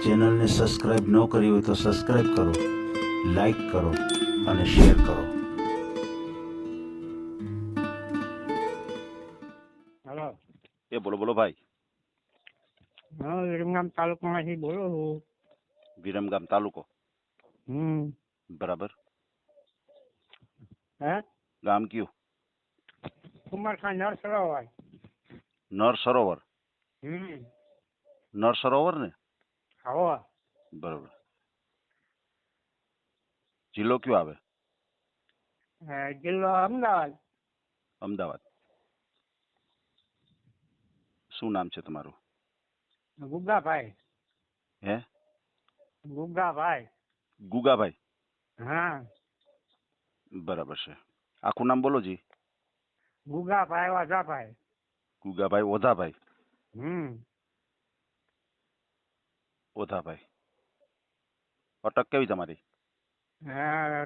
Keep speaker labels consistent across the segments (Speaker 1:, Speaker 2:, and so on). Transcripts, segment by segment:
Speaker 1: ચેનલને સબસ્ક્રાઇબ ન કરી હોય તો સબસ્ક્રાઇબ કરો, લાઈક કરો અને શેર કરો.
Speaker 2: હેલો.
Speaker 3: બોલો બોલો ભાઈ.
Speaker 2: હા, વિરમગામ તાલુકામાંથી બોલો છું.
Speaker 3: વિરમગામ તાલુકો. બરાબર.
Speaker 2: હે?
Speaker 3: ગામ કયું?
Speaker 2: કુમારખાન નર સરોવર.
Speaker 3: નર સરોવર. નર સરોવર ને?
Speaker 2: આવો.
Speaker 3: બરાબર. જિલ્લો કયો આવે?
Speaker 2: જિલ્લો અમદાવાદ.
Speaker 3: અમદાવાદ. શું નામ છે તમારું?
Speaker 2: ગુગાભાઈ.
Speaker 3: હે?
Speaker 2: ગુગાભાઈ.
Speaker 3: ગુગાભાઈ.
Speaker 2: હા.
Speaker 3: બરાબર છે. આખું નામ બોલો જી.
Speaker 2: ગુગાભાઈ વાજાભાઈ.
Speaker 3: ગુગાભાઈ ઓધાભાઈ.
Speaker 2: હમ.
Speaker 3: ઓધાભાઈ. અટક કેવી તમારી?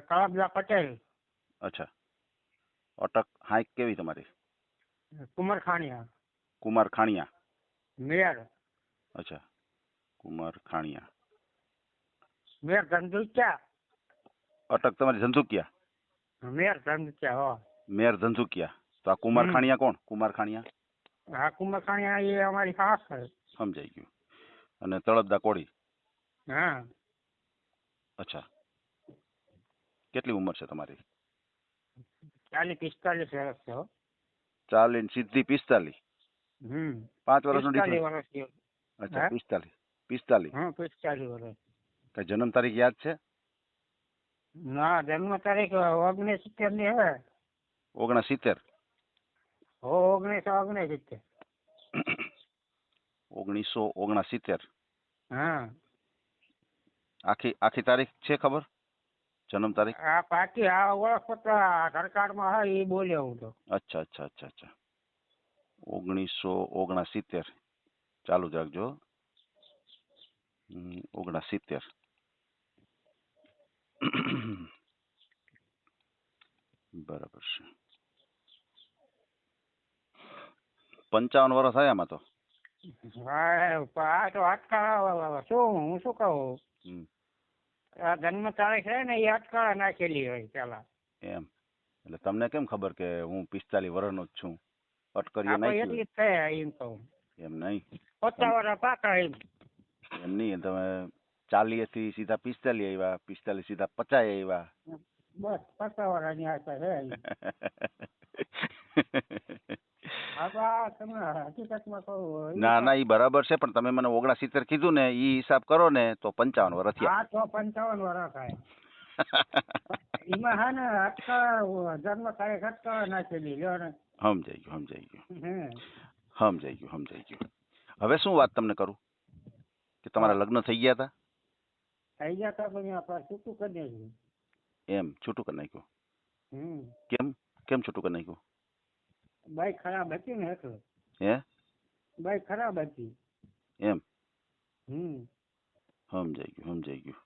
Speaker 2: કળબજા પટેલ.
Speaker 3: અચ્છા. અટક હાઈક કેવી તમારી?
Speaker 2: કુમારખાનિયા.
Speaker 3: કુમાર ખાણિયા.
Speaker 2: મેર.
Speaker 3: અચ્છા. કુમાર ખાણિયા.
Speaker 2: મેર ધંધુક્યા.
Speaker 3: અટક તમારી ધંધુકિયા.
Speaker 2: મેર ધંધુક્યા હો.
Speaker 3: મેર ધંધુકિયા. તો આ કુમાર ખાણિયા કોણ? કુમાર ખાણિયા.
Speaker 2: હા, કુમારખાનિયા એ અમારી ખાસ છે.
Speaker 3: સમજાઈ ગયું. અને તળપદા કોળી.
Speaker 2: હા.
Speaker 3: અચ્છા. કેટલી ઉંમર છે તમારી?
Speaker 2: 40-45 વર્ષ છે હો.
Speaker 3: 40 ને સીધી 45. 5 વર્ષનો
Speaker 2: 45
Speaker 3: ડિફરન્સ.
Speaker 2: વર્ષ થયો.
Speaker 3: અચ્છા. 45.
Speaker 2: હા, 45 વર્ષ.
Speaker 3: કઈ જન્મ તારીખ યાદ છે?
Speaker 2: ના, જન્મ તારીખ 1969 ની હે.
Speaker 3: 69.
Speaker 2: 1969.
Speaker 3: 1969.
Speaker 2: હા.
Speaker 3: આખી તારીખ છે ખબર? જન્મ તારીખ?
Speaker 2: આ પાકી આ ઓળખપત્ર આધાર કાર્ડમાં હા એ બોલ્યો હું તો.
Speaker 3: અચ્છા. 1969. ચાલુ જ રાખજો. 69. બરાબર છે. 55 વર્ષ થયા આમાં તો.
Speaker 2: આ તો અટકાળા હું શું કહું, આ જન્મ તારીખ છે ને એ અટકાળા નાખેલી હોય પેલા.
Speaker 3: એમ એટલે તમને કેમ ખબર કે હું 45 વર્ષનો જ છું? અટકરીએ
Speaker 2: આપણે
Speaker 3: નાખ્યું
Speaker 2: એટલી જ થયા એમ કહું.
Speaker 3: એમ નહીં.
Speaker 2: 50 વર્ષ પાકા એમ.
Speaker 3: એમ નહીં. તમે 40 થી સીધા 45 આવ્યા, 45 સીધા 50 આવ્યા.
Speaker 2: બસ 50 વર્ષની આશા છે એમ. હકીકતમાં કહું.
Speaker 3: ના એ બરાબર છે, પણ તમે મને 69 કીધું ને, ઈ હિસાબ કરો ને તો 55 વર્ષ થયા.
Speaker 2: હા, તો 55 વર્ષ થાય. એમાં હા ને અટકાળા જન્મ તારીખ અટકાળા નાખેલી લ્યો ને.
Speaker 3: સમજાઈ ગયું. હવે શું વાત તમને કરું કે તમારા લગ્ન થઈ ગયા હતા?
Speaker 2: થઈ ગયા હતા પણ આપણે છૂટું કરી નાખ્યું.
Speaker 3: એમ છૂટું કરી નાખ્યું?
Speaker 2: હમ.
Speaker 3: કેમ છૂટું કરી નાખ્યું?
Speaker 2: બાઈક ખરાબ હતી ને એટલે.
Speaker 3: હે?
Speaker 2: બાઈક ખરાબ હતી.
Speaker 3: એમ. સમજાઈ ગયું.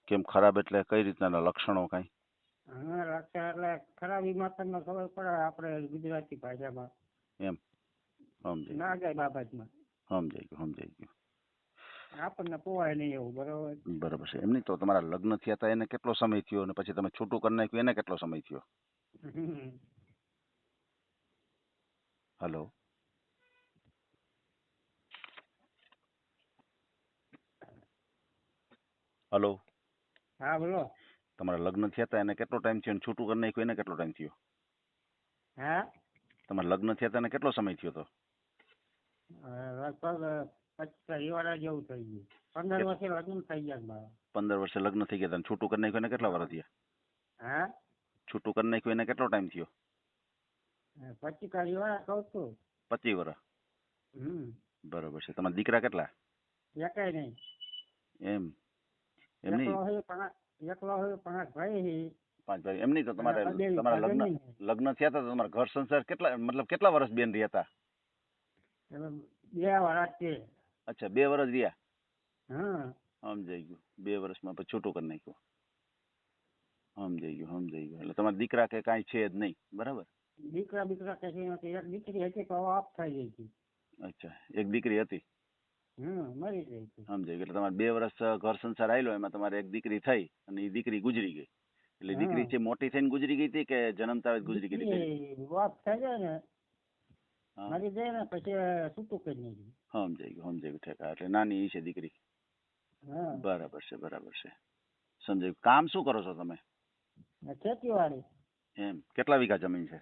Speaker 3: કેમ ખરાબ એટલે કઈ રીતના લક્ષણો કઈ?
Speaker 2: હા, લક્ષણ એટલે ખરાબી માત્ર ખબર પડે આપણે ગુજરાતી ભાષામાં.
Speaker 3: એમ. સમજાઈ
Speaker 2: ના જાય બાબતમાં.
Speaker 3: સમજાઈ ગયું.
Speaker 2: આપણને પોવાય નહીં એવું.
Speaker 3: બરાબર છે. એમ નહીં તો તમારા લગ્ન થયા હતા એને કેટલો સમય થયો, અને પછી તમે છૂટું કરી નાખ્યું એને કેટલો સમય થયો? હલો.
Speaker 2: હા, બોલો.
Speaker 3: તમારા લગ્ન થયા હતા એને કેટલો ટાઈમ થયો, અને છૂટું કરી નાખ્યું એને કેટલો ટાઈમ થયો?
Speaker 2: હા,
Speaker 3: તમારા લગ્ન થયા હતા એને કેટલો સમય થયો હતો?
Speaker 2: લગભગ 25 વર્ષ જેવું થઈ ગયું. 15 વર્ષે લગ્ન થઈ ગયા મારા.
Speaker 3: 15 વર્ષે લગ્ન થઈ ગયા હતા, છૂટું કરી નાખ્યું એને કેટલા વર્ષ થયા?
Speaker 2: હા,
Speaker 3: છૂટું કરી નાખ્યું એને કેટલો ટાઈમ થયો?
Speaker 2: 25 વર્ષ કહું છું.
Speaker 3: 25 વર્ષ. બરાબર છે. તમારા દીકરા કેટલા?
Speaker 2: એકેય નહીં.
Speaker 3: એમ નહીં.
Speaker 2: એકલો હોય 5 ભાઈ.
Speaker 3: 5 ભાઈ. એમ નહીં તો તમારા લગ્ન થયા હતા તો તમારા ઘર સંસાર કેટલા વર્ષ બેન રહ્યા હતા?
Speaker 2: 2 વર્ષ છે.
Speaker 3: અચ્છા, 2 વર્ષ રહ્યા.
Speaker 2: હા.
Speaker 3: સમજાઈ ગયું. 2 વર્ષમાં પછી છૂટું કરી નાખ્યું. સમજાઈ ગયું. એટલે તમારા દીકરા કે કાંઈ છે જ નહીં, બરાબર?
Speaker 2: દીકરા કઈ નથી. એક દીકરી હતી તો ઓફ થઈ ગઈ હતી.
Speaker 3: અચ્છા, એક દીકરી હતી.
Speaker 2: મરી ગઈ હતી.
Speaker 3: સમજાઈ ગયું. એટલે તમારે 2 વર્ષ ઘર સંસાર આવેલો, એમાં તમારે એક દીકરી થઈ અને એ દીકરી ગુજરી ગઈ. એટલે દીકરી છે મોટી થઈને ગુજરી ગઈ હતી કે જન્મતા જ ગુજરી ગઈ હતી?
Speaker 2: દીકરી વાત થઈ જાય ને
Speaker 3: હા,
Speaker 2: મરી જાય ને પછી છૂટું કરી નાખ્યું.
Speaker 3: સમજાઈ ગયું ઠેકા. એટલે નાની છે દીકરી.
Speaker 2: હા
Speaker 3: બરાબર છે બરાબર છે, સમજાઈ ગયું. કામ શું કરો છો તમે?
Speaker 2: ને ખેતીવાડી
Speaker 3: એમ કેટલા વીઘા જમીન છે?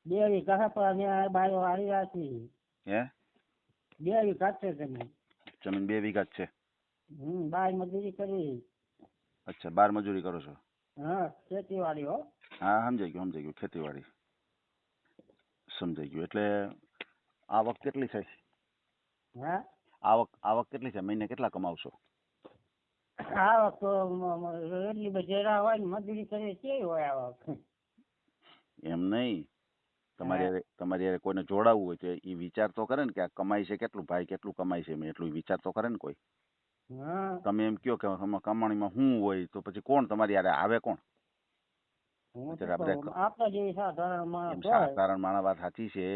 Speaker 2: 2 વીઘા પણ બાયો વાળી રાખી.
Speaker 3: હે
Speaker 2: 2 વીઘા છે જમીન.
Speaker 3: જમીન 2 વીઘા જ છે?
Speaker 2: બાર મજૂરી કરી.
Speaker 3: અચ્છા, 12 મજૂરી કરો છો?
Speaker 2: હા ખેતીવાડી હો.
Speaker 3: હા સમજાઈ ગયું ખેતીવાડી. સમજાઈ ગયું. એટલે આવક કેટલી છે?
Speaker 2: હા
Speaker 3: આવક કેટલી છે? મહિને કેટલા કમાવશો?
Speaker 2: આવક તો એટલી બધી હોય ને મજૂરી કરી કેવી હોય આવક?
Speaker 3: એમ નહીં, તમારી હારે કોઈને જોડાવવું હોય તો એ વિચાર તો કરે ને કે આ કમાય છે કેટલું, ભાઈ કેટલું કમાય છે, મેં એટલું વિચાર તો કરે ને કોઈ.
Speaker 2: હા
Speaker 3: તમે એમ કહો કે આમાં કમાણીમાં શું હોય તો પછી કોણ તમારી હારે આવે? કોણ?
Speaker 2: હું તો
Speaker 3: અત્યારે આપણે
Speaker 2: કહું, આપણા જેવી સાધારણ માણસ
Speaker 3: એમ
Speaker 2: હોય.
Speaker 3: સાધારણ માણસ વાત સાચી છે,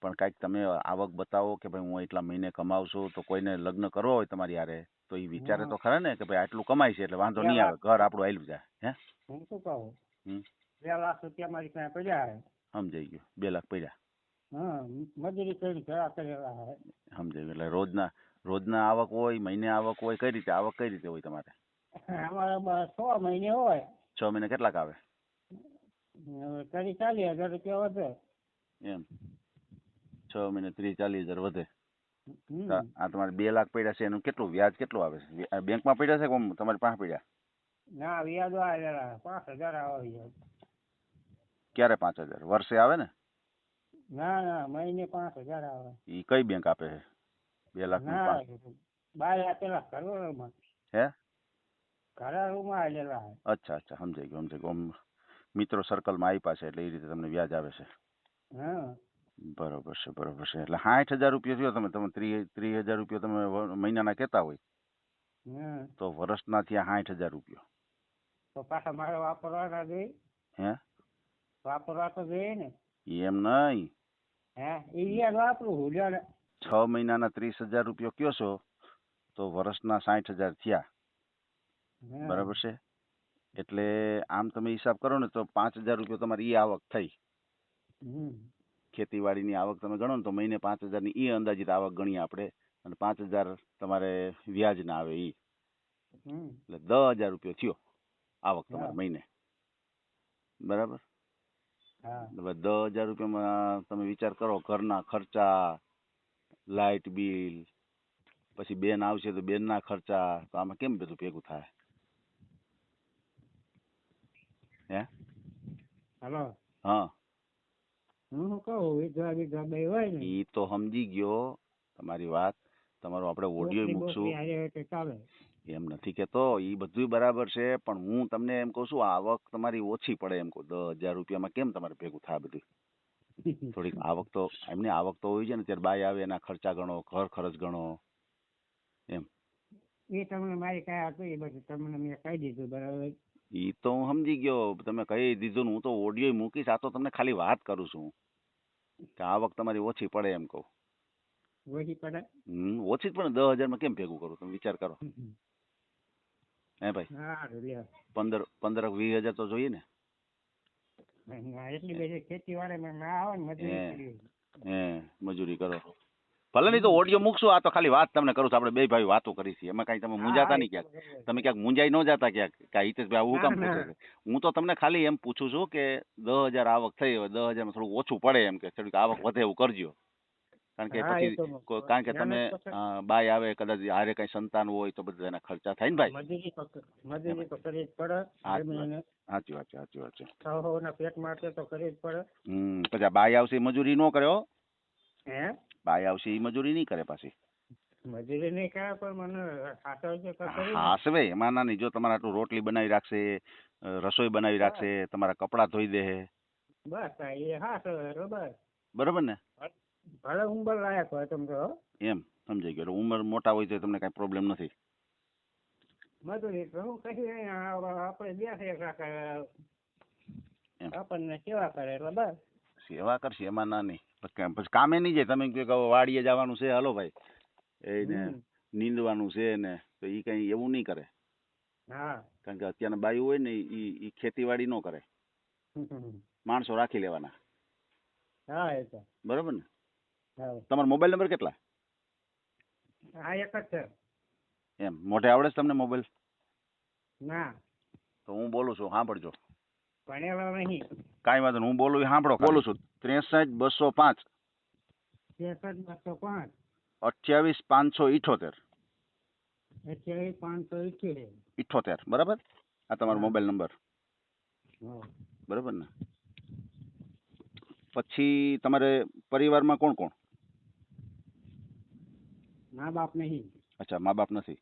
Speaker 3: પણ કાંઈક તમે આવક બતાવો કે ભાઈ હું એટલા મહિને કમાવું છું, તો કોઈને લગ્ન કરવા હોય તમારી હારે તો એ વિચારે તો ખરા ને કે ભાઈ આટલું કમાય છે એટલે વાંધો નહીં આવે, ઘર આપણું હાલ્યું જાય. હે
Speaker 2: હું શું કહું,
Speaker 3: હમ
Speaker 2: 2 લાખ રૂપિયા મારી પાસે પડ્યા છે.
Speaker 3: સમજાઈ ગયું. 2 લાખ પડ્યા.
Speaker 2: હા મજૂરી કરી ઘણા કરેલા છે.
Speaker 3: સમજાઈ ગયું. એટલે રોજના આવક હોય, મહિને આવક હોય, કઈ રીતે હોય તમારે?
Speaker 2: અમારે 6 મહિને હોય.
Speaker 3: 6 મહિને કેટલાક આવે?
Speaker 2: કરી 40,000 રૂપિયા વધે.
Speaker 3: એમ 6 મહિને 30-40 હજાર વધે.
Speaker 2: હમ.
Speaker 3: આ તમારે 2 લાખ પડ્યા છે, એનું કેટલું વ્યાજ કેટલું આવે છે? બેંકમાં પડ્યા છે કે આમ તમારી પાસે પડ્યા?
Speaker 2: ના વ્યાજ આવેલા 5,000 આવે છે.
Speaker 3: ક્યારે 5,000? વર્ષે આવે ને?
Speaker 2: ના મહિને 5,000 આવે.
Speaker 3: એ કઈ બેંક આપે છે 2 લાખ નું?
Speaker 2: ના બાર આપેલા કરોડોમાં.
Speaker 3: હે
Speaker 2: કરોડોમાં આવેલા છે.
Speaker 3: અચ્છા સમજાઈ ગયું. મિત્રો સર્કલમાં આપ્યા છે એટલે એ રીતે તમને વ્યાજ આવે છે.
Speaker 2: હા
Speaker 3: બરોબર છે. એટલે 60,000 રૂપિયા થયો. તમે 30,000 રૂપિયા તમે મહિનાના કહેતા હોય
Speaker 2: હા
Speaker 3: તો વર્ષના થયા 60,000 રૂપિયા.
Speaker 2: તો પાછા મારે વાપરવાના જોઈએ.
Speaker 3: હે
Speaker 2: વાપરવા તો જોઈએ ને.
Speaker 3: એમ નહીં,
Speaker 2: હે એ વ્યાજ વાપરું હું લ્યો.
Speaker 3: 6 મહિનાના 30,000 રૂપિયા કયો છો તો વર્ષના 60,000 થયા.
Speaker 2: હા.
Speaker 3: બરાબર છે. એટલે આમ તમે હિસાબ કરો ને તો 5,000 રૂપિયા તમારી એ આવક થઈ.
Speaker 2: હમ.
Speaker 3: ખેતીવાડીની આવક તમે ગણો ને તો મહિને 5,000 ની એ અંદાજિત આવક ગણીએ આપણે, અને 5,000 તમારે વ્યાજ ના આવે એ,
Speaker 2: હમ.
Speaker 3: એટલે 10,000 રૂપિયા થયો આવક તમારે
Speaker 2: હા.
Speaker 3: મહિને. બરાબર.
Speaker 2: હા
Speaker 3: હવે 10,000 રૂપિયામાં તમે વિચાર કરો, ઘરના ખર્ચા, લાઇટ બિલ, પછી બેન આવશે તો બેનના ખર્ચા, તો આમાં કેમ બધું ભેગું થાય? હે
Speaker 2: હાલો
Speaker 3: હા
Speaker 2: હું કહું વીઘા બે હોય ને.
Speaker 3: એ તો સમજી ગયો તમારી વાત. તમારો આપણે ઓડિયો મૂકશું
Speaker 2: હારે તો ચાલે.
Speaker 3: એમ નથી કેતો, એ બધું બરાબર છે, પણ હું તમને એમ કહું છું આવક તમારી ઓછી પડે એમ કહું. 10,000 રૂપિયામાં કેમ તમારે ભેગું થાય બધું? થોડીક આવક તો એમની આવક તો હોય છે ને, ત્યારે બાય આવે એના ખર્ચા ગણો, ઘર ખર્ચ ગણો. એમ
Speaker 2: એ તમને મારી કાંઈ હતું એ બધું તમને મેં કહી દીધું બરાબર.
Speaker 3: એ તો હું સમજી ગયો, તમે કહી દીધું ને. હું તો ઓડિયો મૂકીશ, આ તો તમને ખાલી વાત કરું છું કે આવક તમારી ઓછી પડે એમ કહું.
Speaker 2: ઓછી પડે.
Speaker 3: ઓછી જ પણ 10,000માં કેમ ભેગું કરું? તમે વિચાર કરો. હે ભાઈ,
Speaker 2: સારું લ્યો.
Speaker 3: 15-20 હજાર તો જોઈએ ને.
Speaker 2: એટલી બધી ખેતીવાડીમાં ના આવે ને મજૂરી કરી.
Speaker 3: મજૂરી કરો. ભલે નહીં તો ઓડિયો મૂકશું, આ તો ખાલી વાત તમને કરું છું. આપણે બે ભાઈ વાતો કરી છીએ, એમાં કઈ તમે મૂંઝાતા નહીં ક્યાંક. તમે ક્યાંક મૂંઝાઈ ન જતા ક્યાંક કે હિતેશભાઈ આવું કામ પૂછે છે. હું તો તમને ખાલી એમ પૂછું છું કે 10,000 આવક થઈ હોય, 10,000માં થોડું ઓછું પડે એમ કે થોડીક આવક વધે એવું કરજો. કારણ કે પછી કારણ કે તમે બાય આવે, કદાચ હારે કઈ સંતાન હોય તો બધા એના ખર્ચા થાય ને ભાઈ.
Speaker 2: મજૂરી તો કરવી જ પડે.
Speaker 3: સાચી વાત છે.
Speaker 2: સૌના પેટ માટે તો કરવી જ પડે.
Speaker 3: પછી આ બાય આવશે મજૂરી ન કરે.
Speaker 2: હે
Speaker 3: બાય આવશે એ મજૂરી નહીં કરે પાછી.
Speaker 2: મજૂરી નહીં કરે પણ મને સાચવજો.
Speaker 3: હાસવે એમાં ના નહીં. જો તમારે આટલું રોટલી બનાવી રાખશે, રસોઈ બનાવી રાખશે, તમારા કપડાં ધોઈ દે.
Speaker 2: બસ એ સાચવે બસ.
Speaker 3: બરોબર ને?
Speaker 2: ભલે ઉંમર લાયક હોય તમે તો.
Speaker 3: એમ સમજાઈ ગયો. ઉંમર મોટા હોય તો તમને કઈ પ્રોબ્લેમ નથી.
Speaker 2: મજૂરી તો હું કહીએ આપણે બેસે કાકા આપણને સેવા કરે એટલે બસ.
Speaker 3: સેવા કરશે એમાં ના નહીં. પછી કામે નહીં જાય. તમે કહો કે વાડીએ જવાનું છે, હાલો ભાઈ એને
Speaker 2: હમ.
Speaker 3: નીંદવાનું છે ને તો એ કઈ એવું નહીં કરે,
Speaker 2: હા
Speaker 3: કારણ કે અત્યારના બાયું હોય ને એ ખેતીવાડી ન કરે, માણસો રાખી લેવાના,
Speaker 2: હા એ તો
Speaker 3: બરોબર ને?
Speaker 2: હા
Speaker 3: તમારો મોબાઈલ નંબર કેટલા?
Speaker 2: હા એક જ છે.
Speaker 3: એમ મોઢે આવડે છે તમને મોબાઈલ?
Speaker 2: ના
Speaker 3: તો હું બોલું છું સાંભળજો.
Speaker 2: ભણેલો નહીં.
Speaker 3: કાંઈ વાંધો નહીં, હું બોલું એ સાંભળો. બોલું છું 63 205
Speaker 2: 63 205
Speaker 3: 28 578 78, બરાબર? આ તમારો
Speaker 2: હા.
Speaker 3: મોબાઈલ નંબર,
Speaker 2: હા.
Speaker 3: બરાબર ને? પછી તમારે પરિવારમાં કોણ કોણ?
Speaker 2: મા બાપ નહીં.
Speaker 3: અચ્છા, મા બાપ નથી,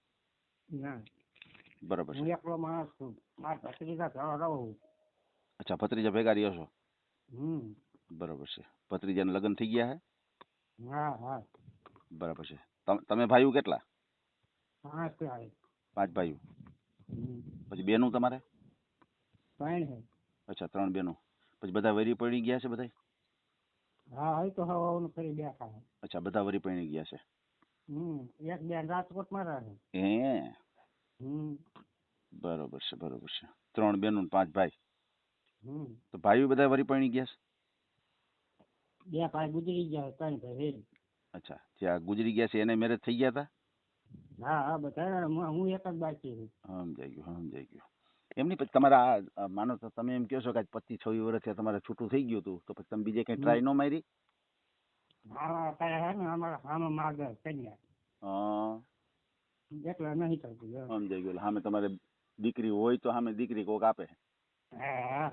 Speaker 2: ના
Speaker 3: બરાબર
Speaker 2: હું
Speaker 3: છે.
Speaker 2: એકલો માણસ છું. મારા ભત્રીજા ઘર રહું.
Speaker 3: અચ્છા, ભત્રીજા ભેગા રહ્યો છો,
Speaker 2: હમ.
Speaker 3: બરાબર છે. ભત્રીજાને લગ્ન થઈ ગયા છે,
Speaker 2: હા હા
Speaker 3: બરાબર છે. તમે ભાઈઓ કેટલા?
Speaker 2: 5 આવે.
Speaker 3: 5 ભાઈઓ.
Speaker 2: હમ.
Speaker 3: પછી બેનું તમારે?
Speaker 2: 3 છે.
Speaker 3: અચ્છા, 3 બેનું. પછી બધા વરી પડી ગયા છે બધા?
Speaker 2: હા હવે તો હવાનું ફરી બેઠા.
Speaker 3: અચ્છા, બધા વરી પડી ગયા છે.
Speaker 2: હમ. એક બેન રાજકોટમાં રહે.
Speaker 3: હે,
Speaker 2: હમ.
Speaker 3: બરોબર છે, બરોબર છે. 3 બેનું ને 5 ભાઈ.
Speaker 2: હમ.
Speaker 3: તો ભાઈઓ બધા વરી પડી ગયા છે?
Speaker 2: 2 ભાઈ ગુજરી ગયા, 3 ભાઈ છે.
Speaker 3: અચ્છા, જ્યાં ગુજરી ગયા છે એને મેરેજ થઈ ગયા હતા?
Speaker 2: હા હા બધા હું એક જ બાકી છું.
Speaker 3: સમજાઈ ગયું, સમજાઈ ગયું. એમની પછી તમારા માનો તો તમે એમ કહો છો કે 25-26 વર્ષ થયા તમારે છૂટું થઈ ગયું હતું, તો પછી તમે બીજે કઈ ટ્રાય ન મારી?
Speaker 2: હા અત્યારે હે ને અમારા સામે માગે કન્યા
Speaker 3: હા,
Speaker 2: એટલે નહીં થતું.
Speaker 3: સમજાઈ ગયું. સામે તમારે દીકરી હોય તો સામે દીકરી કોક આપે.
Speaker 2: હા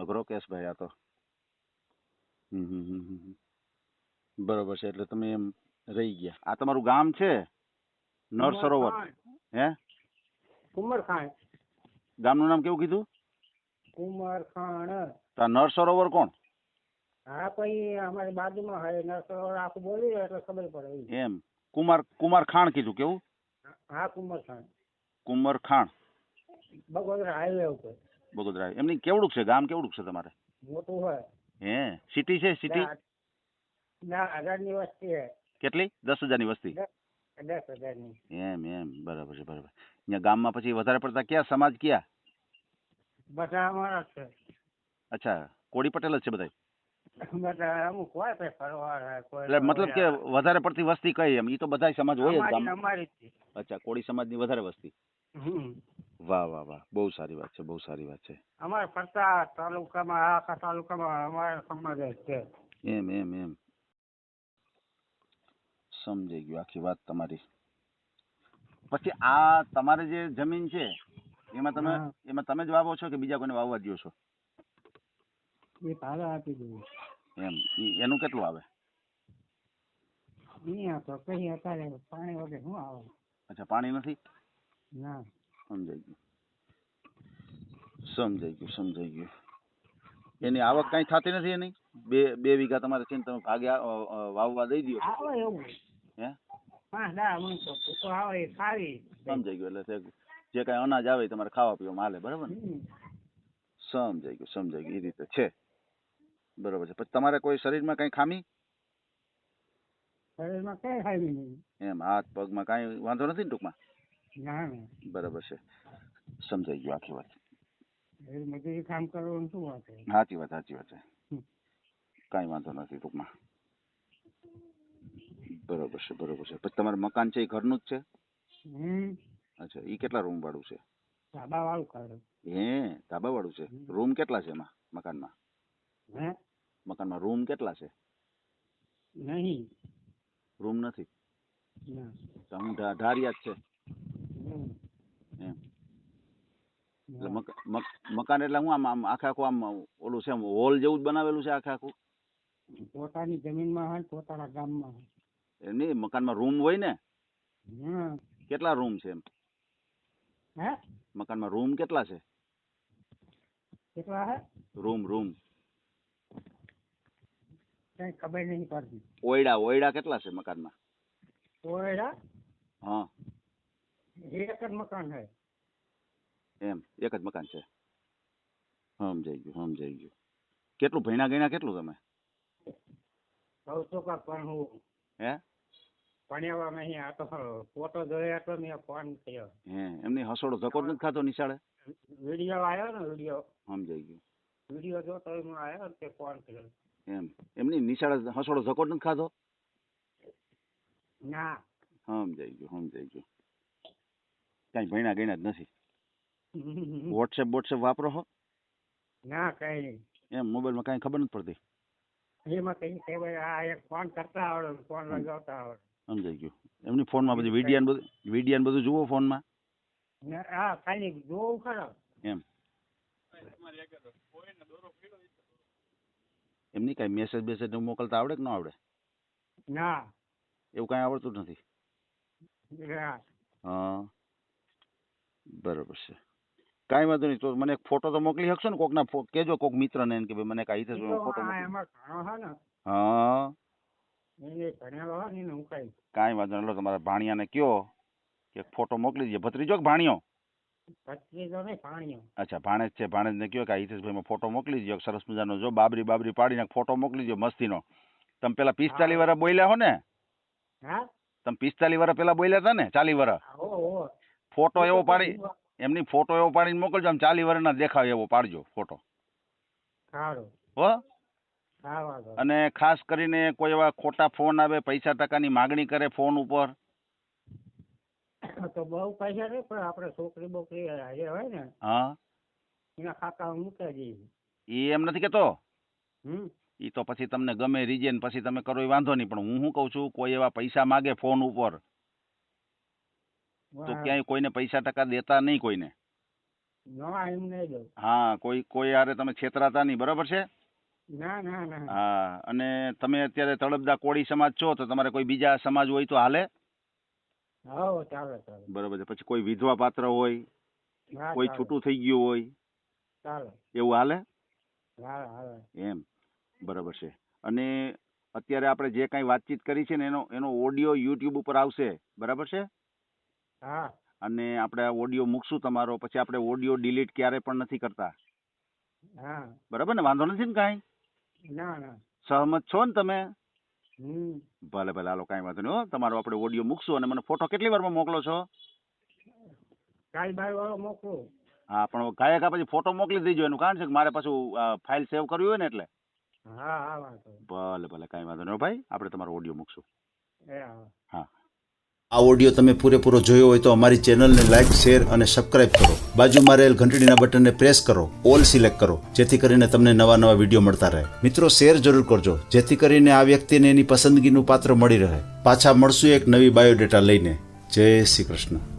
Speaker 3: અઘરો કેસ ભાઈ આ તો. બરોબર છે. એટલે તમે એમ રહી ગયા. આ તમારું ગામ છે નર સરોવર? હે,
Speaker 2: કુમારખાન.
Speaker 3: ગામનું નામ કેવું કીધું?
Speaker 2: કુમારખાન.
Speaker 3: તો આ નર સરોવર કોણ?
Speaker 2: હા પછી અમારી બાજુમાં હોય નરસરોવર આખું બોલી રહ્યો એટલે ખબર પડે.
Speaker 3: એમ કુમાર ખાણ કીધું, કેવું?
Speaker 2: હા કુમારખાન.
Speaker 3: કુમાર ખાણ,
Speaker 2: બગોદરા હાઈવે ઉપર.
Speaker 3: બગોદરા. એમની કેવડું છે ગામ? કેવડું છે તમારે?
Speaker 2: મોટું હોય.
Speaker 3: હે, સિટી છે? સિટી
Speaker 2: ના 1000 ની વસ્તી હે.
Speaker 3: કેટલી? 10,000 ની વસ્તી?
Speaker 2: 10,000 ની.
Speaker 3: એમ એમ, બરાબર છે, બરાબર. અહીંયા ગામમાં પછી વધારે પડતા કયા સમાજ કયા?
Speaker 2: બધા અમારા જ છે.
Speaker 3: અચ્છા, કોળી પટેલ જ છે બધા?
Speaker 2: બધા અમુક હોય તો ફરવા કોઈ
Speaker 3: એટલે મતલબ કે વધારે પડતી વસ્તી કઈ? એમ એ તો બધા સમાજ હોય જ ગામમાં.
Speaker 2: અમારી જ છે.
Speaker 3: અચ્છા, કોળી સમાજની વધારે વસ્તી.
Speaker 2: હમ.
Speaker 3: વાહ વાહ વાહ, બહુ સારી વાત છે, બહુ સારી વાત છે.
Speaker 2: અમારા ફરતા તાલુકામાં આખા તાલુકામાં અમારા સમાજ જ છે.
Speaker 3: એમ એમ એમ, સમજાઈ ગયું આખી વાત તમારી. પછી આ તમારે જે જમીન છે
Speaker 2: હા.
Speaker 3: એમાં તમે જ વાવો છો કે બીજા કોઈને વાવવા દો છો?
Speaker 2: એ ભાડે આપી દઉં.
Speaker 3: એમ, એનું કેટલું આવે?
Speaker 2: અહીંયા તો કઈ અત્યારે પાણી વગર શું આવે.
Speaker 3: અચ્છા, પાણી નથી?
Speaker 2: ના.
Speaker 3: સમજાઈ ગયું, સમજાઈ ગયું, સમજાઈ ગયું. એની આવક કઈ થતી નથી એની? બે વીઘા તમારે છે ને તમે ભાગે વાવવા દઈ દો?
Speaker 2: આવે એવું.
Speaker 3: હે,
Speaker 2: 5-10 મણ તો આવે એ સારી.
Speaker 3: સમજાઈ ગયું. એટલે જે કઈ અનાજ આવે એ તમારે ખાવા પીવા હાલે, બરાબર ને? સમજાઈ ગયું, સમજાઈ ગયું. એ રીતે છે, બરોબર છે. પછી તમારે કોઈ શરીરમાં કઈ ખામી?
Speaker 2: શરીરમાં કઈ ખાવી નહીં.
Speaker 3: એમ હાથ પગમાં કઈ વાંધો નથી ને ટૂંકમાં?
Speaker 2: ના ના.
Speaker 3: બરાબર છે, સમજાઈ ગયું આખી વાત.
Speaker 2: એ મજૂરી કામ કરવાનું શું વાત છે.
Speaker 3: સાચી વાત, સાચી વાત છે. કઈ વાંધો નથી ટૂંકમાં. બરોબર છે, બરોબર છે. પછી તમારું મકાન છે એ ઘરનું જ છે? અચ્છા, એ કેટલા રૂમ વાળું છે?
Speaker 2: ધાબા વાળું કરે.
Speaker 3: હે, ધાબા વાળું છે. રૂમ કેટલા છે એમાં મકાનમાં?
Speaker 2: હે?
Speaker 3: મકાનમાં રૂમ કેટલા છે?
Speaker 2: નહીં.
Speaker 3: રૂમ નથી?
Speaker 2: ના.
Speaker 3: હું ઢારિયા જ છે એમ. એટલે મકાન એટલે હું આમ આખે આખું આમ ઓલું છે હોલ જેવું જ બનાવેલું છે આખે આખું?
Speaker 2: પોતાની જમીનમાં હોય પોતાના ગામમાં હોય.
Speaker 3: એમ નહીં, મકાનમાં રૂમ હોય ને?
Speaker 2: હા.
Speaker 3: કેટલા રૂમ છે એમ?
Speaker 2: હે?
Speaker 3: મકાનમાં રૂમ કેટલા છે?
Speaker 2: કેટલા હે?
Speaker 3: રૂમ
Speaker 2: કઈ ખબર નહીં પડતી.
Speaker 3: ઓયડા કેટલા છે મકાનમાં?
Speaker 2: ઓયડા?
Speaker 3: હા.
Speaker 2: એક જ મકાન છે.
Speaker 3: એમ, એક જ મકાન છે. સમજાઈ ગયું, સમજાઈ ગયું. કેટલું ભણ્યા ગણ્યા કેટલું તમે?
Speaker 2: 900 કા પણ હું.
Speaker 3: હે?
Speaker 2: ભણ્યા નહીં આ તો ફોટો જોયા તો મેં ફોન કર્યો.
Speaker 3: હે એમની હસોડો ધક્કો જ નથી ખાતો નિશાળે?
Speaker 2: વિડીયો આવ્યો ને વિડીયો
Speaker 3: સમજાઈ ગયું.
Speaker 2: વિડીયો જોતો હું આવ્યો ને તે ફોન કર્યો.
Speaker 3: એમ એમની નિશાળે હસોડો ધક્કો જ નથી ખાતો?
Speaker 2: ના
Speaker 3: સમજાઈ ગયું. કાંઈ ભણ્યા ગણ્યા જ નથી. વોટ્સએપ વાપરો છો?
Speaker 2: ના કઈ નહીં.
Speaker 3: એમ મોબાઈલમાં કાંઈ ખબર નથી પડતી?
Speaker 2: એમાં કઈ કહેવાય આ એક ફોન કરતા આવડે ફોન લગાવતા આવડે.
Speaker 3: સમજાઈ ગયું. એમની ફોનમાં પછી વિડીયો બધું જુઓ ફોનમાં?
Speaker 2: હા ખાલી જોવું ખરો.
Speaker 3: એમ એમની કાંઈ મેસેજ મોકલતા આવડે કે ન આવડે?
Speaker 2: ના
Speaker 3: એવું કાંઈ આવડતું નથી?
Speaker 2: ના.
Speaker 3: હા બરોબર છે. કાંઈ વાંધો નહીં. તો મને એક ફોટો તો મોકલી શકશો ને? કોકના કેજો કોક મિત્રને કે ભાઈ મને કાંઈ ફોટો મોકલી.
Speaker 2: એમાં ઘણો છે ને
Speaker 3: હા
Speaker 2: એને ભણેલો હોય ને એને હું કઈ.
Speaker 3: કાંઈ વાંધો નહીં. તમારા ભાણિયાને કયો કે ફોટો મોકલી દેજો. ભત્રીજો કે ભાણિયો?
Speaker 2: ભત્રીજો નહીં ભાણિયો.
Speaker 3: અચ્છા ભાણેજ છે. ભાણેજને કયો કે આ હિતેશભાઈમાં ફોટો મોકલી દેજો. સરસ મજાનો જો બાબરી પાડીને ફોટો મોકલી દેજો મસ્તીનો. તમે પેલા 45 વર્ષ બોલ્યા હો ને?
Speaker 2: હા
Speaker 3: તમે 45 વર્ષ પેલા બોલ્યા હતા ને? 40 વર્ષ
Speaker 2: ઓહો
Speaker 3: ફોટો એવો પાડી એમની ફોટો એવો પાડીને મોકલજો. આમ 40 વર્ષના દેખાવ એવો પાડજો ફોટો.
Speaker 2: સારું.
Speaker 3: હો
Speaker 2: હા વાંધો.
Speaker 3: અને ખાસ કરીને કોઈ એવા ખોટા ફોન આવે, પૈસા ટકાની માગણી કરે ફોન ઉપર?
Speaker 2: તો બહુ પૈસા નહીં પણ આપણે છોકરી બોકરી એ હોય ને
Speaker 3: હા
Speaker 2: એના ખાતામાં મૂકી દઈએ.
Speaker 3: એ એમ નથી કેતો.
Speaker 2: હમ
Speaker 3: એ તો પછી તમને ગમે રીજન પછી તમે કરો એ વાંધો નહીં. પણ હું શું કહું છું, કોઈ એવા પૈસા માગે ફોન ઉપર તો ક્યાંય કોઈને પૈસા ટકા દેતા નહીં કોઈને.
Speaker 2: ના એમ નહીં દઉં.
Speaker 3: હા કોઈ યારે તમે છેતરાતા નહીં. બરાબર છે?
Speaker 2: ના ના ના.
Speaker 3: હા. અને તમે અત્યારે તળપદા કોળી સમાજ છો તો તમારે કોઈ બીજા સમાજ હોય તો હાલે?
Speaker 2: હા ચાલે ચાલે.
Speaker 3: બરાબર છે. પછી કોઈ વિધવા પાત્ર હોય,
Speaker 2: હા
Speaker 3: કોઈ
Speaker 2: ચાલે.
Speaker 3: છૂટું થઈ ગયું હોય,
Speaker 2: ચાલે.
Speaker 3: એવું હાલે?
Speaker 2: હા હા.
Speaker 3: એમ બરાબર છે. અને અત્યારે આપણે જે કાંઈ વાતચીત કરી છે ને એનો ઓડિયો યુટ્યુબ ઉપર આવશે. બરાબર છે?
Speaker 2: હા
Speaker 3: અને આપણે ઓડિયો મૂકશું તમારો. પછી આપણે ઓડિયો ડિલીટ ક્યારે પણ નથી કરતા.
Speaker 2: હા.
Speaker 3: બરાબર ને? વાંધો નથી ને કાંઈ?
Speaker 2: ના ના.
Speaker 3: સહમત છો ને તમે?
Speaker 2: હમ
Speaker 3: ભલે હાલો કાંઈ વાંધો નહીં. હો તમારો આપણે ઓડિયો મૂકશું. અને મને ફોટો કેટલી વારમાં મોકલો છો?
Speaker 2: કાલ બાર વાળો મોકલું.
Speaker 3: હા પણ ગાયકા પછી ફોટો મોકલી દેજો. એનું કારણ છે કે મારે પાછું ફાઇલ સેવ કરવી હોય ને એટલે.
Speaker 2: હા હા વાંધો.
Speaker 3: ભલે કાંઈ વાંધો નહીં ભાઈ. આપણે તમારો ઓડિયો મૂકશું.
Speaker 2: હા.
Speaker 3: હા.
Speaker 1: આ ઓડિયો તમે પૂરેપૂરો જોયો હોય તો અમારી ચેનલને લાઇક, શેર અને સબસ્ક્રાઇબ કરો. બાજુમાં રહેલ ઘંટડીના બટનને પ્રેસ કરો, ઓલ સિલેક્ટ કરો, જેથી કરીને તમને નવા વિડીયો મળતા રહે. મિત્રો શેર જરૂર કરજો, જેથી કરીને આ વ્યક્તિને એની પસંદગીનું પાત્ર મળી રહે. પાછા મળશું એક નવી બાયોડેટા લઈને. જય શ્રી કૃષ્ણ.